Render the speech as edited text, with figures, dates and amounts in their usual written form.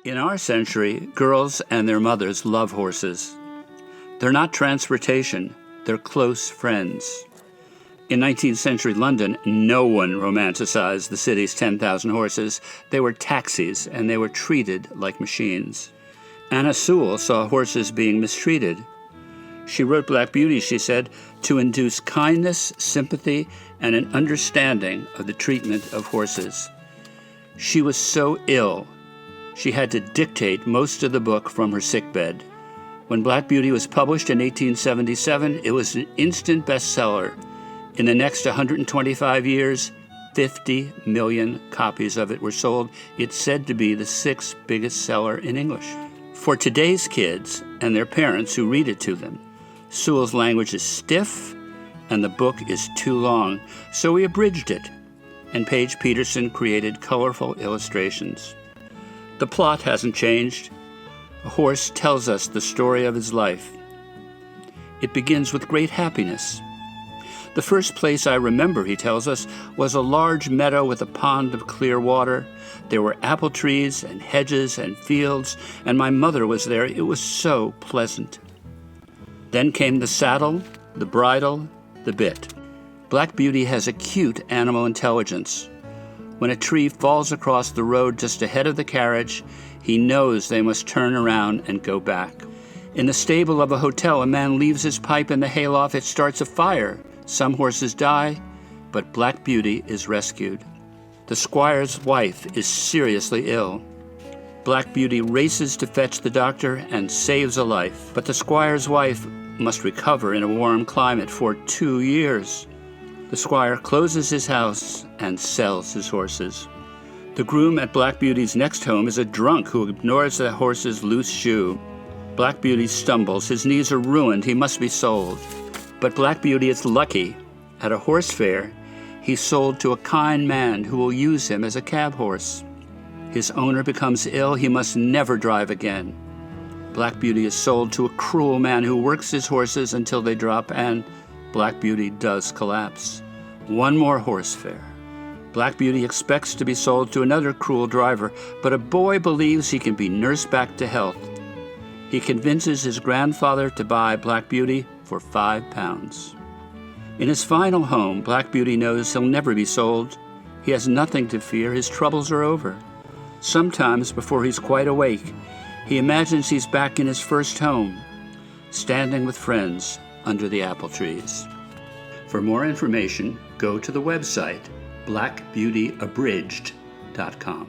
In our century, girls and their mothers love horses. They're not transportation, they're close friends. In 19th century London, no one romanticized the city's 10,000 horses. They were taxis, and they were treated like machines. Anna Sewell saw horses being mistreated. She wrote Black Beauty, she said, to induce kindness, sympathy, and an understanding of the treatment of horses. She was so ill, she had to dictate most of the book from her sickbed. When Black Beauty was published in 1877, it was an instant bestseller. In the next 125 years, 50 million copies of it were sold. It's said to be the sixth biggest seller in English. For today's kids and their parents who read it to them, Sewell's language is stiff and the book is too long, so we abridged it, and Paige Peterson created colorful illustrations. The plot hasn't changed. A horse tells us the story of his life. It begins with great happiness. The first place I remember, he tells us, was a large meadow with a pond of clear water. There were apple trees and hedges and fields, and my mother was there. It was so pleasant. Then came the saddle, the bridle, the bit. Black Beauty has acute animal intelligence. When a tree falls across the road just ahead of the carriage, he knows they must turn around and go back. In the stable of a hotel, a man leaves his pipe in the hayloft. It starts a fire. Some horses die, but Black Beauty is rescued. The squire's wife is seriously ill. Black Beauty races to fetch the doctor and saves a life, but the squire's wife must recover in a warm climate for 2 years. The squire closes his house and sells his horses. The groom at Black Beauty's next home is a drunk who ignores the horse's loose shoe. Black Beauty stumbles. His knees are ruined. He must be sold. But Black Beauty is lucky. At a horse fair, he's sold to a kind man who will use him as a cab horse. His owner becomes ill. He must never drive again. Black Beauty is sold to a cruel man who works his horses until they drop, and Black Beauty does collapse. One more horse fair. Black Beauty expects to be sold to another cruel driver, but a boy believes he can be nursed back to health. He convinces his grandfather to buy Black Beauty for £5. In his final home, Black Beauty knows he'll never be sold. He has nothing to fear. His troubles are over. Sometimes, before he's quite awake, he imagines he's back in his first home, standing with friends under the apple trees. For more information, go to the website blackbeautyabridged.com.